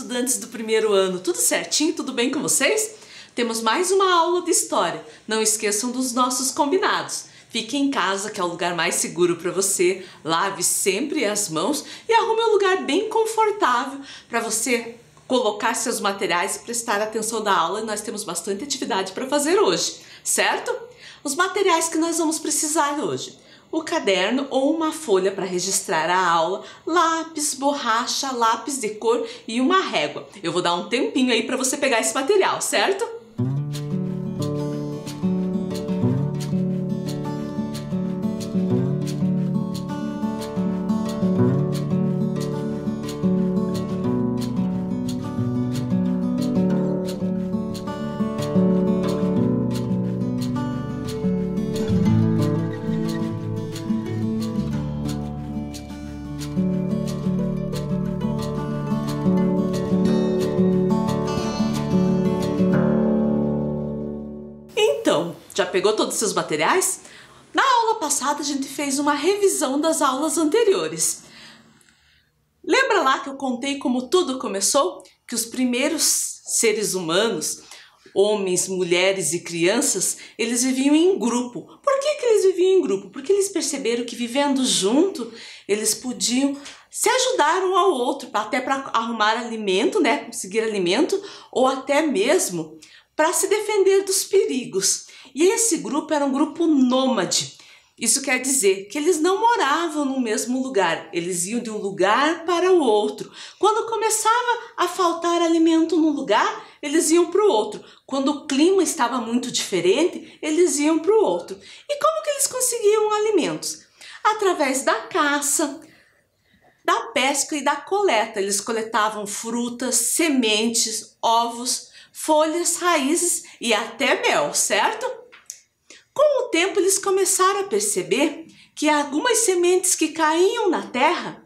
estudantes do primeiro ano, tudo certinho? Tudo bem com vocês? Temos mais uma aula de história. Não esqueçam dos nossos combinados. Fique em casa, que é o lugar mais seguro para você. Lave sempre as mãos e arrume um lugar bem confortável para você colocar seus materiais e prestar atenção na aula. Nós temos bastante atividade para fazer hoje, certo? Os materiais que nós vamos precisar hoje: o caderno ou uma folha para registrar a aula, lápis, borracha, lápis de cor e uma régua. Eu vou dar um tempinho aí para você pegar esse material, certo? Já pegou todos os seus materiais? Na aula passada a gente fez uma revisão das aulas anteriores. Lembra lá que eu contei como tudo começou? Que os primeiros seres humanos, homens, mulheres e crianças, eles viviam em grupo. Por que eles viviam em grupo? Porque eles perceberam que vivendo junto, eles podiam se ajudar um ao outro, até para arrumar alimento, né? Conseguir alimento, ou até mesmo para se defender dos perigos. E esse grupo era um grupo nômade. Isso quer dizer que eles não moravam no mesmo lugar, eles iam de um lugar para o outro. Quando começava a faltar alimento num lugar, eles iam para o outro. Quando o clima estava muito diferente, eles iam para o outro. E como que eles conseguiam alimentos? Através da caça, da pesca e da coleta. Eles coletavam frutas, sementes, ovos, folhas, raízes e até mel, certo? Com o tempo eles começaram a perceber que algumas sementes que caíam na terra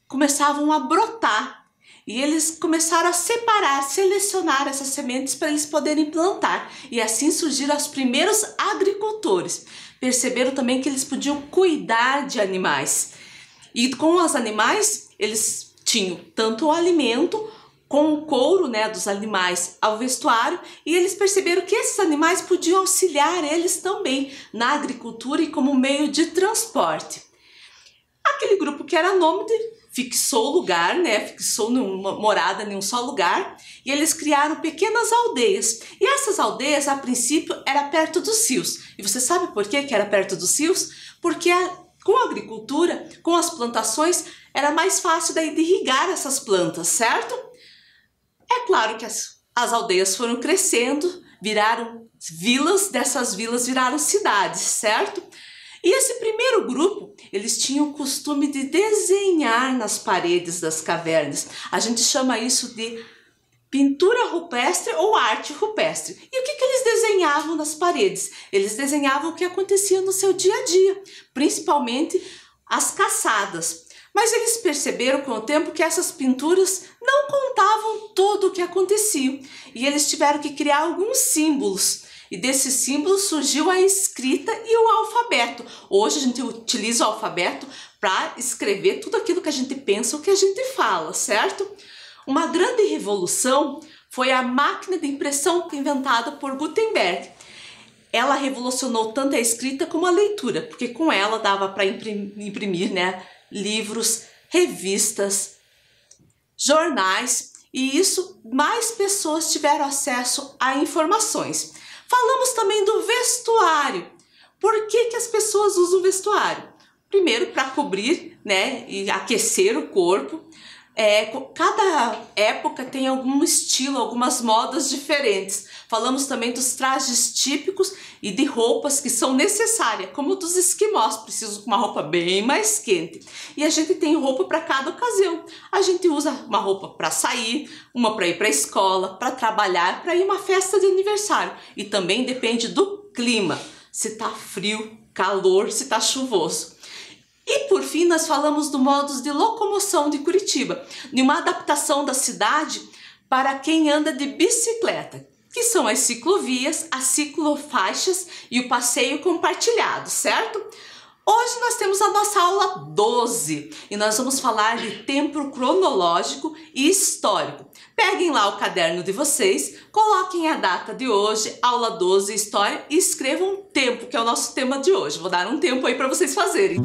começavam a brotar e eles começaram a separar, selecionar essas sementes para eles poderem plantar, e assim surgiram os primeiros agricultores. Perceberam também que eles podiam cuidar de animais, e com os animais eles tinham tanto o alimento com o couro, né, dos animais ao vestuário, e eles perceberam que esses animais podiam auxiliar eles também na agricultura e como meio de transporte. Aquele grupo que era nômade fixou o lugar, né, fixou numa morada em um só lugar, e eles criaram pequenas aldeias. E essas aldeias, a princípio, era perto dos rios. E você sabe por que era perto dos rios? Porque com a agricultura, com as plantações, era mais fácil daí de irrigar essas plantas, certo? É claro que as aldeias foram crescendo, viraram vilas, dessas vilas viraram cidades, certo? E esse primeiro grupo, eles tinham o costume de desenhar nas paredes das cavernas. A gente chama isso de pintura rupestre ou arte rupestre. E o que eles desenhavam nas paredes? Eles desenhavam o que acontecia no seu dia a dia, principalmente as caçadas. Mas eles perceberam com o tempo que essas pinturas não contavam tudo o que acontecia, e eles tiveram que criar alguns símbolos, e desses símbolos surgiu a escrita e o alfabeto. Hoje a gente utiliza o alfabeto para escrever tudo aquilo que a gente pensa, o que a gente fala, certo? Uma grande revolução foi a máquina de impressão inventada por Gutenberg. Ela revolucionou tanto a escrita como a leitura, porque com ela dava para imprimir, né, livros, revistas, jornais, e isso mais pessoas tiveram acesso a informações. Falamos também do vestuário. Por que as pessoas usam vestuário? Primeiro, para cobrir, né, e aquecer o corpo. Cada época tem algum estilo, algumas modas diferentes. Falamos também dos trajes típicos e de roupas que são necessárias, como dos esquimós, precisam de uma roupa bem mais quente. E a gente tem roupa para cada ocasião. A gente usa uma roupa para sair, uma para ir para a escola, para trabalhar, para ir a uma festa de aniversário. E também depende do clima, se tá frio, calor, se tá chuvoso. E por fim nós falamos do modos de locomoção de Curitiba, de uma adaptação da cidade para quem anda de bicicleta, que são as ciclovias, as ciclofaixas e o passeio compartilhado, certo? Hoje nós temos a nossa aula 12 e nós vamos falar de tempo cronológico e histórico. Peguem lá o caderno de vocês, coloquem a data de hoje, aula 12, história, e escrevam tempo, que é o nosso tema de hoje. Vou dar um tempo aí para vocês fazerem.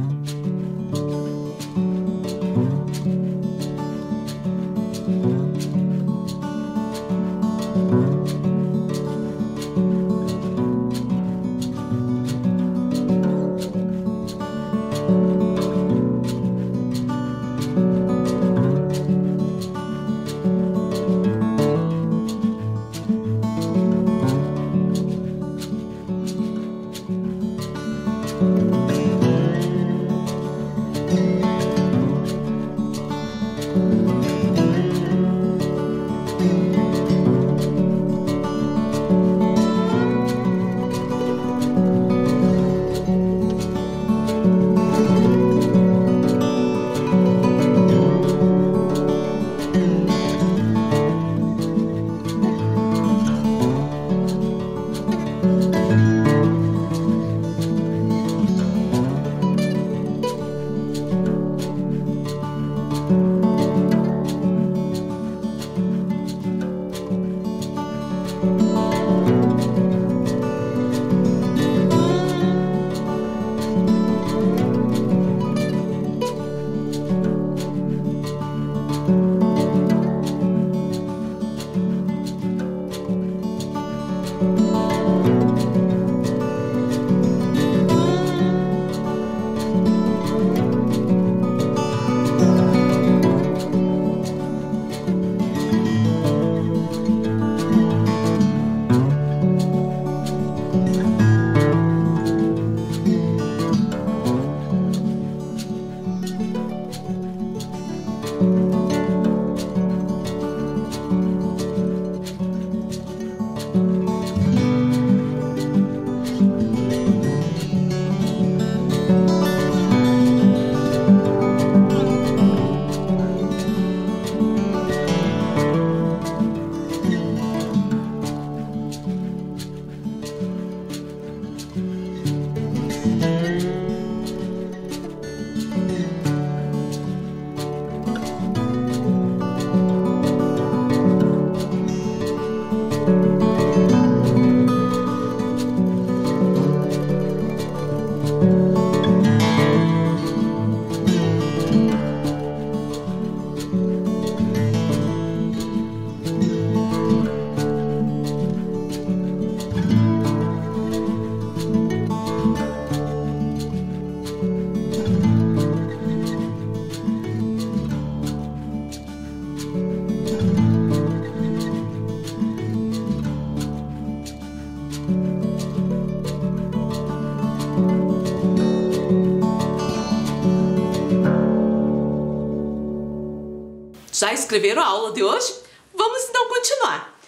Já escreveram a aula de hoje? Vamos então continuar.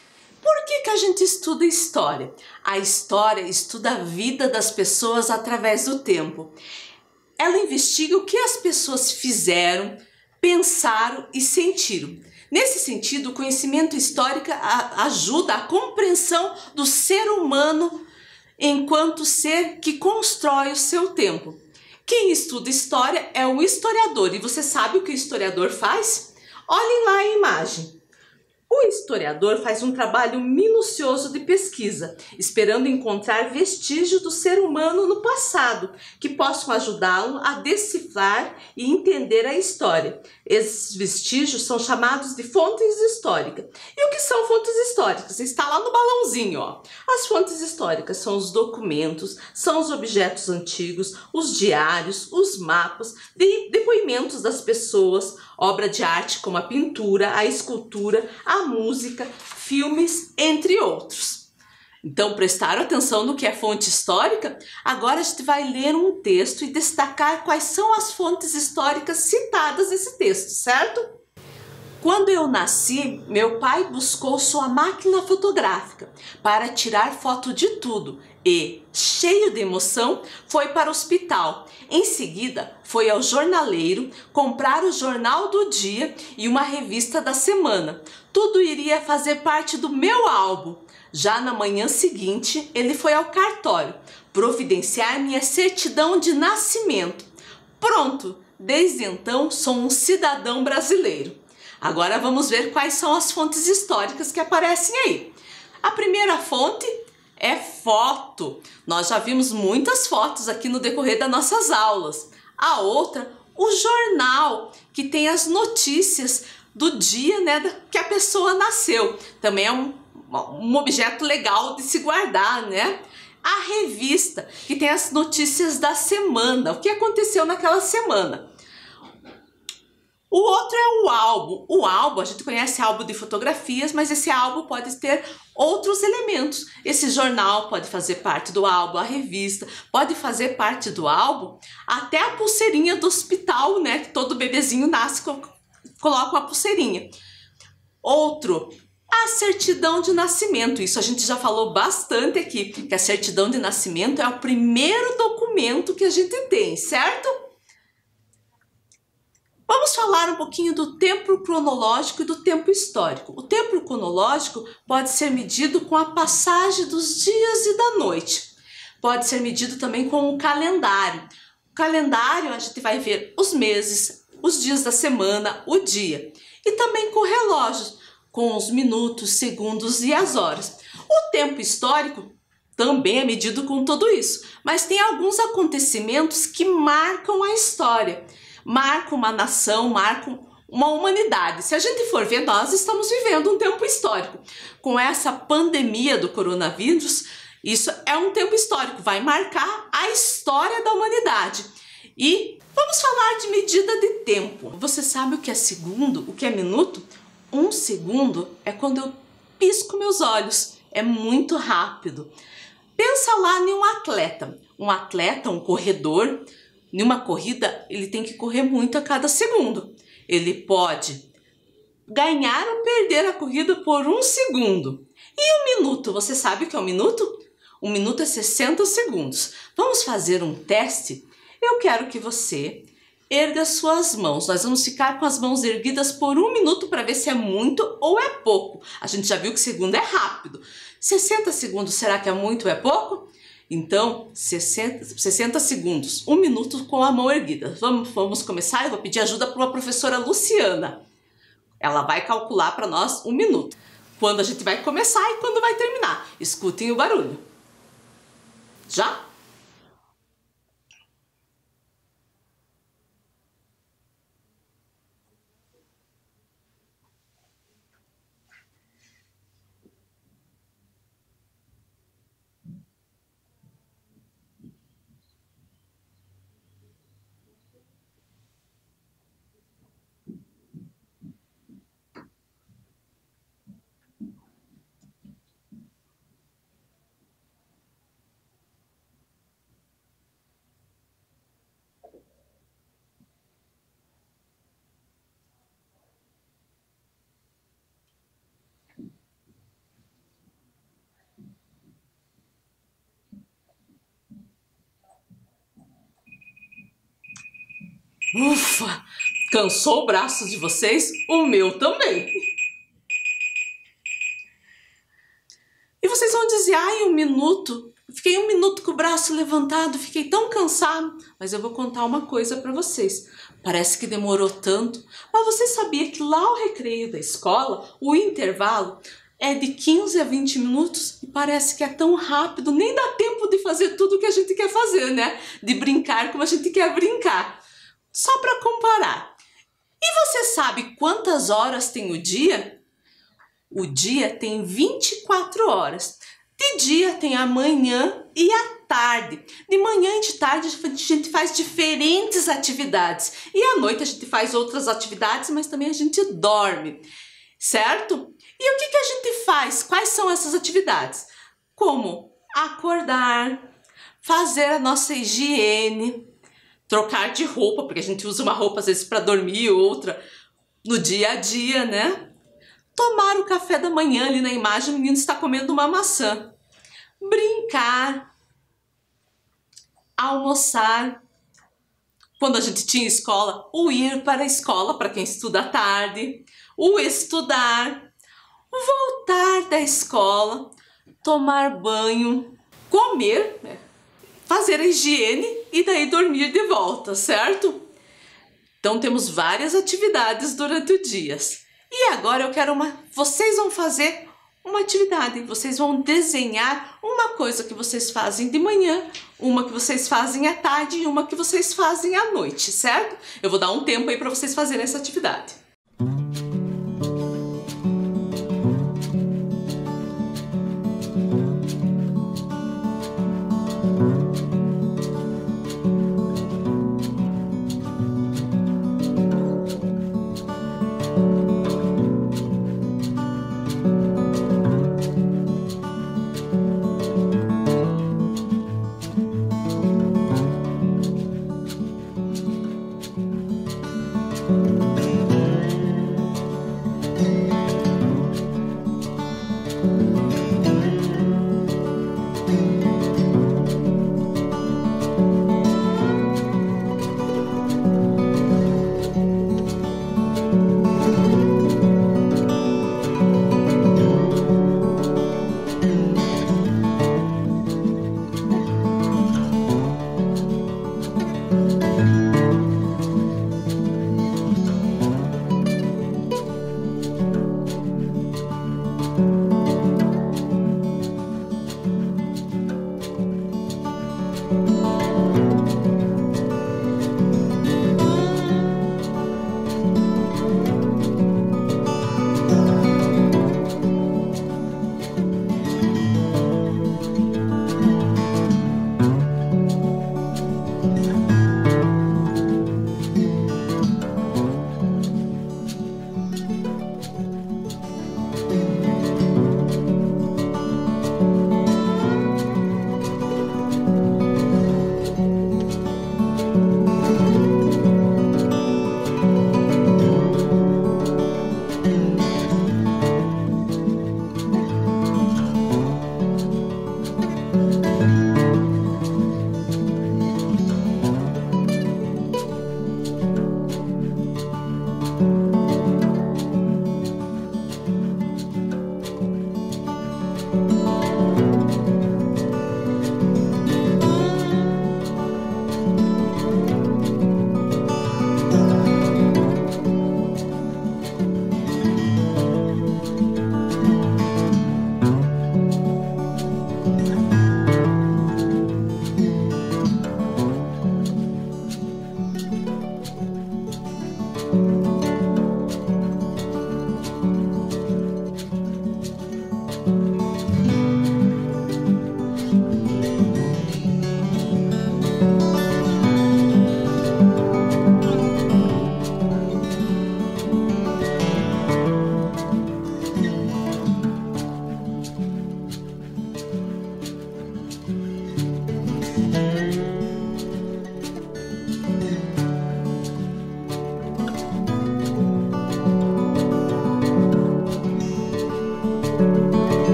Por que a gente estuda história? A história estuda a vida das pessoas através do tempo. Ela investiga o que as pessoas fizeram, pensaram e sentiram. Nesse sentido, o conhecimento histórico ajuda a compreensão do ser humano enquanto ser que constrói o seu tempo. Quem estuda história é o historiador. E você sabe o que o historiador faz? Olhem lá a imagem. O historiador faz um trabalho minucioso de pesquisa, esperando encontrar vestígios do ser humano no passado, que possam ajudá-lo a decifrar e entender a história. Esses vestígios são chamados de fontes históricas. E o que são fontes históricas? Está lá no balãozinho, ó. As fontes históricas são os documentos, são os objetos antigos, os diários, os mapas, depoimentos das pessoas, obra de arte como a pintura, a escultura, a música, filmes, entre outros. Então, prestaram atenção no que é fonte histórica? Agora a gente vai ler um texto e destacar quais são as fontes históricas citadas nesse texto, certo? Quando eu nasci, meu pai buscou sua máquina fotográfica para tirar foto de tudo, e, cheio de emoção, foi para o hospital. Em seguida, foi ao jornaleiro comprar o jornal do dia e uma revista da semana. Tudo iria fazer parte do meu álbum. Já na manhã seguinte, ele foi ao cartório providenciar minha certidão de nascimento. Pronto! Desde então, sou um cidadão brasileiro. Agora vamos ver quais são as fontes históricas que aparecem aí. A primeira fonte é foto. Nós já vimos muitas fotos aqui no decorrer das nossas aulas. A outra, o jornal, que tem as notícias do dia, né, que a pessoa nasceu. Também é um objeto legal de se guardar, né? A revista, que tem as notícias da semana, o que aconteceu naquela semana. O outro é o álbum. O álbum, a gente conhece álbum de fotografias, mas esse álbum pode ter outros elementos. Esse jornal pode fazer parte do álbum, a revista pode fazer parte do álbum, até a pulseirinha do hospital, né? Que todo bebezinho nasce, coloca uma pulseirinha. Outro, a certidão de nascimento. Isso a gente já falou bastante aqui, que a certidão de nascimento é o primeiro documento que a gente tem, certo? Vamos falar um pouquinho do tempo cronológico e do tempo histórico. O tempo cronológico pode ser medido com a passagem dos dias e da noite. Pode ser medido também com o calendário. O calendário a gente vai ver os meses, os dias da semana, o dia. E também com relógios, com os minutos, segundos e as horas. O tempo histórico também é medido com tudo isso, mas tem alguns acontecimentos que marcam a história. Marcam uma nação, marcam uma humanidade. Se a gente for ver, nós estamos vivendo um tempo histórico. Com essa pandemia do coronavírus, isso é um tempo histórico, vai marcar a história da humanidade. E vamos falar de medida de tempo. Você sabe o que é segundo, o que é minuto? Um segundo é quando eu pisco meus olhos, é muito rápido. Pensa lá em um atleta, um corredor. Em uma corrida, ele tem que correr muito a cada segundo. Ele pode ganhar ou perder a corrida por um segundo. E um minuto, você sabe o que é um minuto? Um minuto é 60 segundos. Vamos fazer um teste? Eu quero que você erga suas mãos. Nós vamos ficar com as mãos erguidas por um minuto para ver se é muito ou é pouco. A gente já viu que segundo é rápido. 60 segundos, será que é muito ou é pouco? Então, 60 segundos, um minuto com a mão erguida. Vamos começar? Eu vou pedir ajuda para a professora Luciana. Ela vai calcular para nós um minuto. Quando a gente vai começar e quando vai terminar. Escutem o barulho. Já? Ufa! Cansou o braço de vocês? O meu também! E vocês vão dizer, ai, um minuto. Fiquei um minuto com o braço levantado, fiquei tão cansado. Mas eu vou contar uma coisa para vocês. Parece que demorou tanto. Mas você sabia que lá o recreio da escola, o intervalo, é de 15 a 20 minutos? E parece que é tão rápido, nem dá tempo de fazer tudo o que a gente quer fazer, né? De brincar como a gente quer brincar. Só para comparar. E você sabe quantas horas tem o dia? O dia tem 24 horas. De dia tem a manhã e a tarde. De manhã e de tarde a gente faz diferentes atividades. E à noite a gente faz outras atividades, mas também a gente dorme. Certo? E o que a gente faz? Quais são essas atividades? Como acordar, fazer a nossa higiene, trocar de roupa, porque a gente usa uma roupa às vezes para dormir, outra no dia a dia, né? Tomar o café da manhã, ali na imagem o menino está comendo uma maçã. Brincar, almoçar quando a gente tinha escola, o ir para a escola para quem estuda à tarde, o estudar, o voltar da escola, tomar banho, comer, né? Fazer a higiene e daí dormir de volta, certo? Então temos várias atividades durante o dia. E agora eu quero vocês vão fazer uma atividade, vocês vão desenhar uma coisa que vocês fazem de manhã, uma que vocês fazem à tarde e uma que vocês fazem à noite, certo? Eu vou dar um tempo aí para vocês fazerem essa atividade.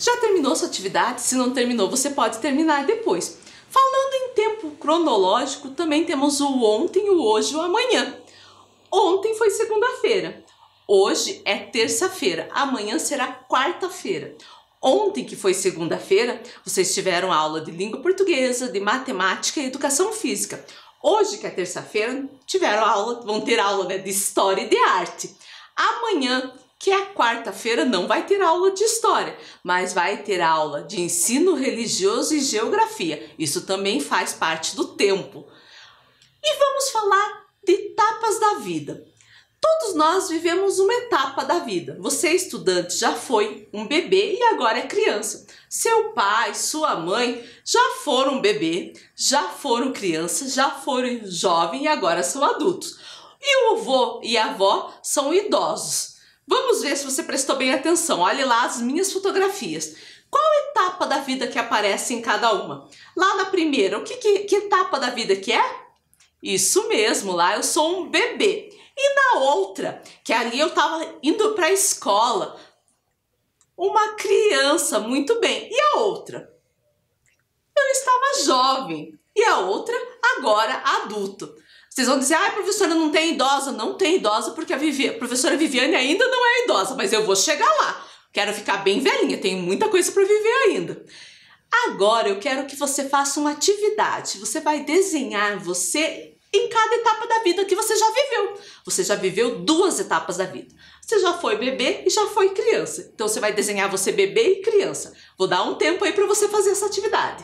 Já terminou sua atividade? Se não terminou, você pode terminar depois. Falando em tempo cronológico, também temos o ontem, o hoje e o amanhã. Ontem foi segunda-feira, hoje é terça-feira, amanhã será quarta-feira. Ontem, que foi segunda-feira, vocês tiveram aula de língua portuguesa, de matemática e educação física. Hoje, que é terça-feira, vão ter aula, né, de história e de arte. Amanhã, que é quarta-feira, não vai ter aula de história, mas vai ter aula de ensino religioso e geografia. Isso também faz parte do tempo. E vamos falar de etapas da vida. Todos nós vivemos uma etapa da vida. Você, estudante, já foi um bebê e agora é criança. Seu pai, sua mãe já foram bebê, já foram criança, já foram jovem e agora são adultos. E o avô e a avó são idosos. Vamos ver se você prestou bem atenção. Olhe lá as minhas fotografias. Qual etapa da vida que aparece em cada uma? Lá na primeira, que etapa da vida que é? Isso mesmo, lá eu sou um bebê. E na outra, que ali eu estava indo para a escola, uma criança, muito bem. E a outra? Eu estava jovem. E a outra, agora adulto. Vocês vão dizer, professora, não tem idosa. Não tem idosa porque a professora Viviane ainda não é idosa, mas eu vou chegar lá. Quero ficar bem velhinha, tenho muita coisa para viver ainda. Agora eu quero que você faça uma atividade. Você vai desenhar você em cada etapa da vida que você já viveu. Você já viveu 2 etapas da vida. Você já foi bebê e já foi criança. Então você vai desenhar você bebê e criança. Vou dar um tempo aí para você fazer essa atividade.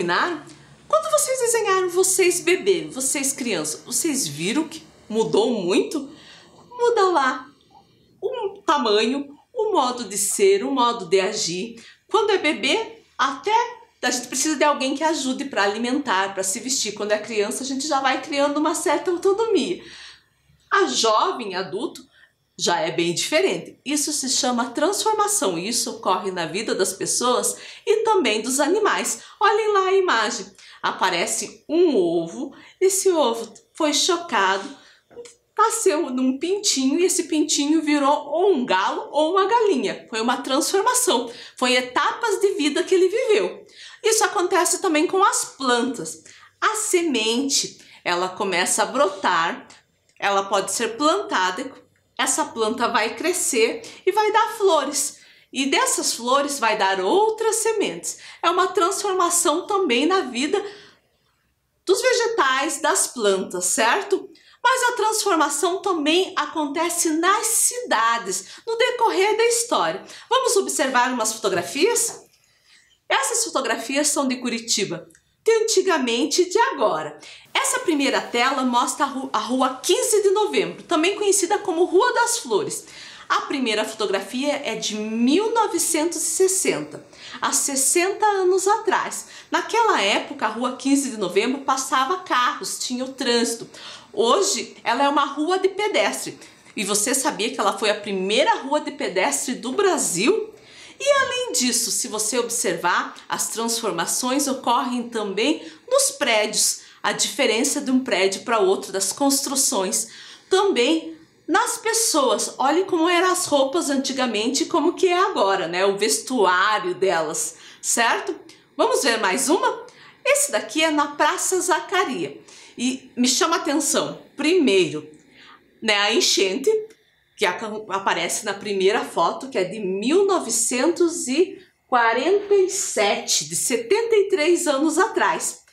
terminaram, quando vocês desenharam vocês bebê, vocês crianças, vocês viram que mudou muito? Muda lá o tamanho, o modo de ser, o modo de agir. Quando é bebê, até a gente precisa de alguém que ajude para alimentar, para se vestir. Quando é criança, a gente já vai criando uma certa autonomia. A jovem, adulto, já é bem diferente. Isso se chama transformação. Isso ocorre na vida das pessoas e também dos animais. Olhem lá a imagem. Aparece um ovo. Esse ovo foi chocado, nasceu num pintinho e esse pintinho virou ou um galo ou uma galinha. Foi uma transformação. Foi etapas de vida que ele viveu. Isso acontece também com as plantas. A semente, ela começa a brotar. Ela pode ser plantada. Essa planta vai crescer e vai dar flores. E dessas flores vai dar outras sementes. É uma transformação também na vida dos vegetais, das plantas, certo? Mas a transformação também acontece nas cidades, no decorrer da história. Vamos observar umas fotografias? Essas fotografias são de Curitiba, de antigamente e de agora. Essa primeira tela mostra a rua 15 de Novembro, também conhecida como Rua das Flores. A primeira fotografia é de 1960, há 60 anos atrás. Naquela época, a Rua 15 de Novembro passava carros, tinha o trânsito. Hoje, ela é uma rua de pedestre. E você sabia que ela foi a primeira rua de pedestre do Brasil? E além disso, se você observar, as transformações ocorrem também nos prédios. A diferença de um prédio para outro, das construções. Também nas pessoas. Olhem como eram as roupas antigamente e como que é agora, né? O vestuário delas, certo? Vamos ver mais uma? Esse daqui é na Praça Zacaria. E me chama a atenção, primeiro, né, a enchente, que aparece na primeira foto, que é de 1947, de 73 anos atrás.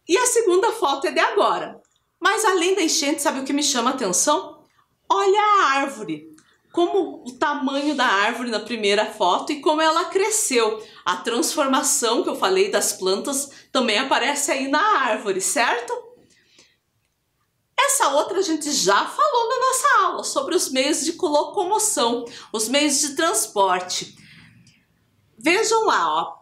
E a segunda foto é de agora. Mas além da enchente, sabe o que me chama a atenção? Olha a árvore. Como o tamanho da árvore na primeira foto e como ela cresceu. A transformação que eu falei das plantas também aparece aí na árvore, certo? Essa outra a gente já falou na nossa aula sobre os meios de locomoção, os meios de transporte. Vejam lá, ó,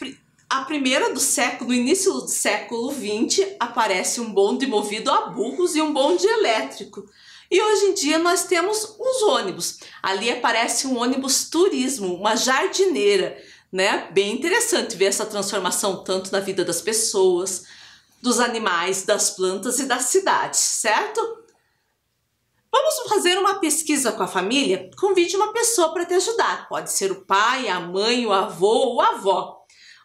a primeira do século, no início do século XX, aparece um bonde movido a burros e um bonde elétrico. E hoje em dia nós temos os ônibus. Ali aparece um ônibus turismo, uma jardineira, né? Bem interessante ver essa transformação tanto na vida das pessoas, dos animais, das plantas e das cidades, certo? Vamos fazer uma pesquisa com a família? Convide uma pessoa para te ajudar. Pode ser o pai, a mãe, o avô ou a avó.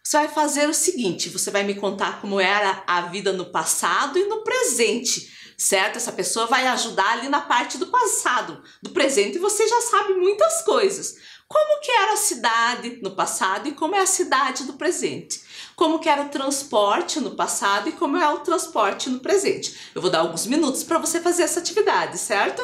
Você vai fazer o seguinte, você vai me contar como era a vida no passado e no presente, certo? Essa pessoa vai ajudar ali na parte do passado, do presente você já sabe muitas coisas. Como que era a cidade no passado e como é a cidade do presente. Como que era o transporte no passado e como é o transporte no presente. Eu vou dar alguns minutos para você fazer essa atividade, certo?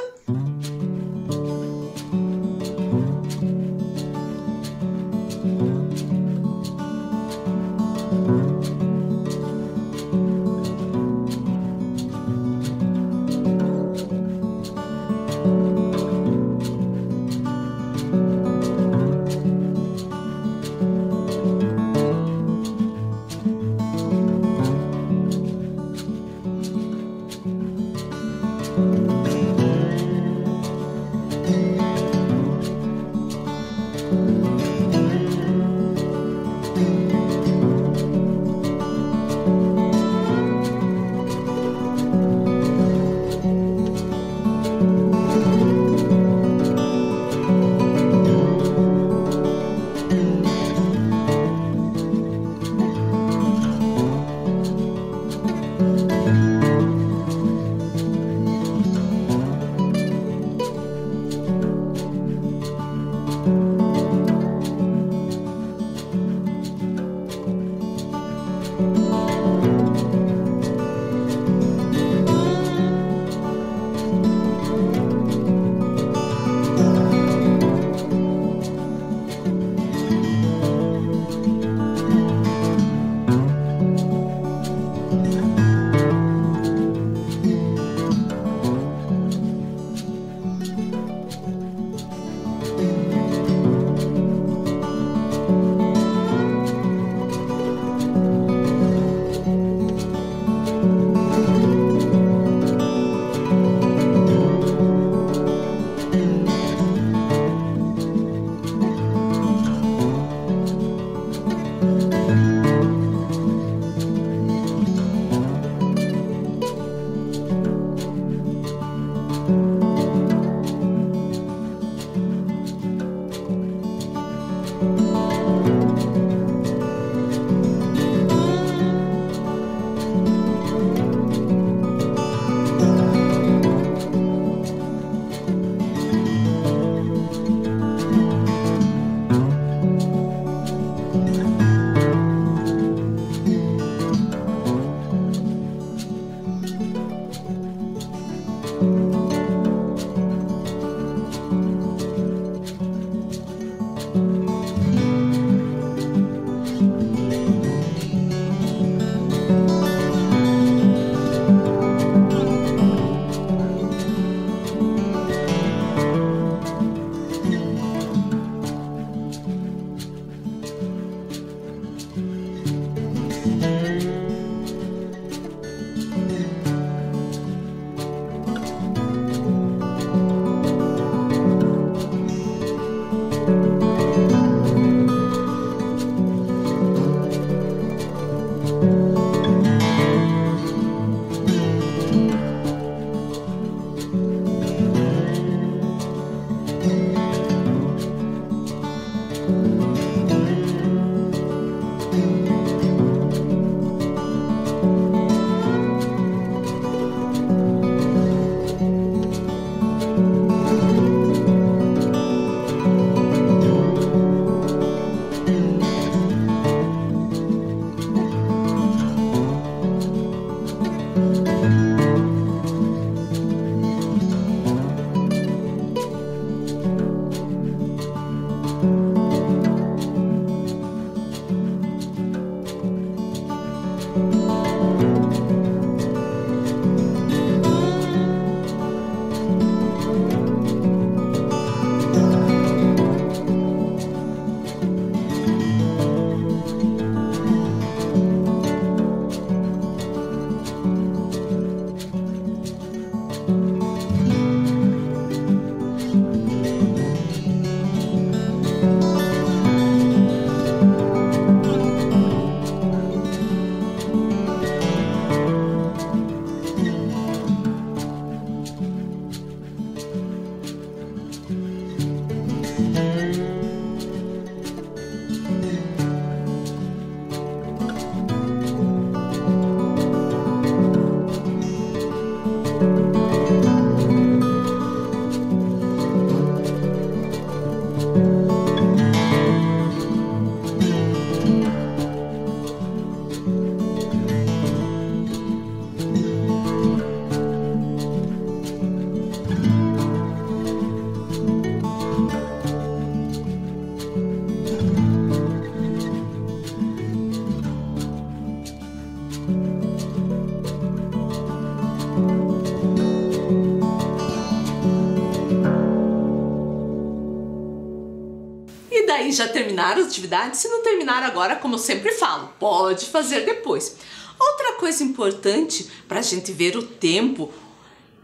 aí, já terminaram as atividades? Se não terminaram agora, como eu sempre falo, pode fazer depois. Outra coisa importante para a gente ver o tempo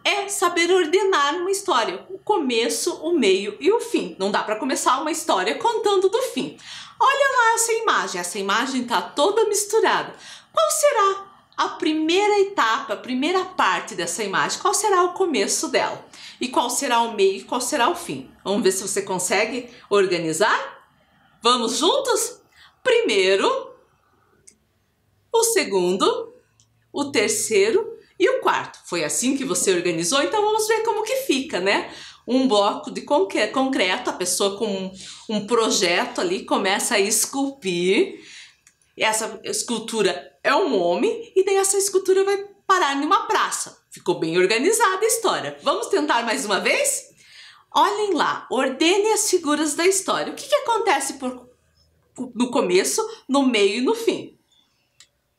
é saber ordenar uma história, o começo, o meio e o fim. Não dá para começar uma história contando do fim. Olha lá essa imagem está toda misturada. Qual será a primeira etapa, a primeira parte dessa imagem? Qual será o começo dela? E qual será o meio e qual será o fim? Vamos ver se você consegue organizar? Vamos juntos? Primeiro, o segundo, o terceiro e o quarto. Foi assim que você organizou? Então vamos ver como que fica, né? Um bloco de concreto, a pessoa com um projeto ali começa a esculpir. Essa escultura é um homem e daí essa escultura vai parar numa praça. Ficou bem organizada a história. Vamos tentar mais uma vez? Olhem lá, ordene as figuras da história. O que acontece no começo, no meio e no fim?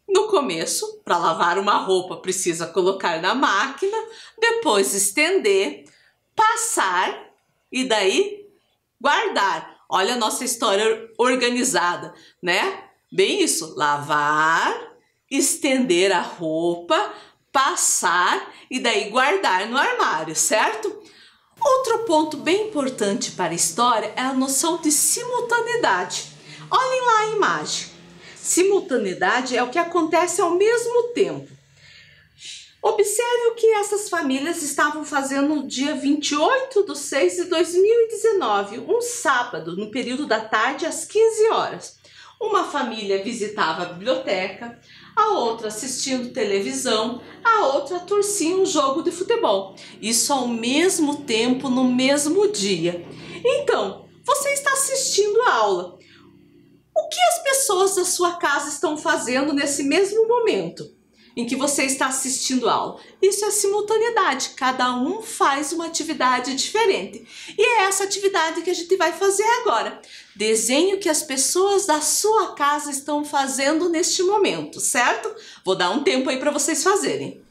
No começo, para lavar uma roupa, precisa colocar na máquina, depois estender, passar e daí guardar. Olha a nossa história organizada, né? Bem isso, lavar, estender a roupa, passar e daí guardar no armário, certo? Outro ponto bem importante para a história é a noção de simultaneidade. Olhem lá a imagem. Simultaneidade é o que acontece ao mesmo tempo. Observe o que essas famílias estavam fazendo no dia 28/6/2019, um sábado, no período da tarde, às 15 horas. Uma família visitava a biblioteca, a outra assistindo televisão, a outra torcia um jogo de futebol. Isso ao mesmo tempo, no mesmo dia. Então, você está assistindo a aula. O que as pessoas da sua casa estão fazendo nesse mesmo momento em que você está assistindo a aula? Isso é simultaneidade, cada um faz uma atividade diferente. E é essa atividade que a gente vai fazer agora. Desenhe o que as pessoas da sua casa estão fazendo neste momento, certo? Vou dar um tempo aí para vocês fazerem.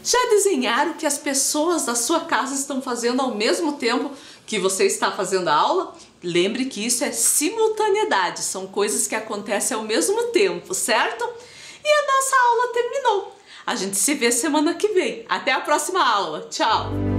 Já desenharam o que as pessoas da sua casa estão fazendo ao mesmo tempo que você está fazendo a aula? Lembre que isso é simultaneidade, são coisas que acontecem ao mesmo tempo, certo? E a nossa aula terminou. A gente se vê semana que vem. Até a próxima aula. Tchau!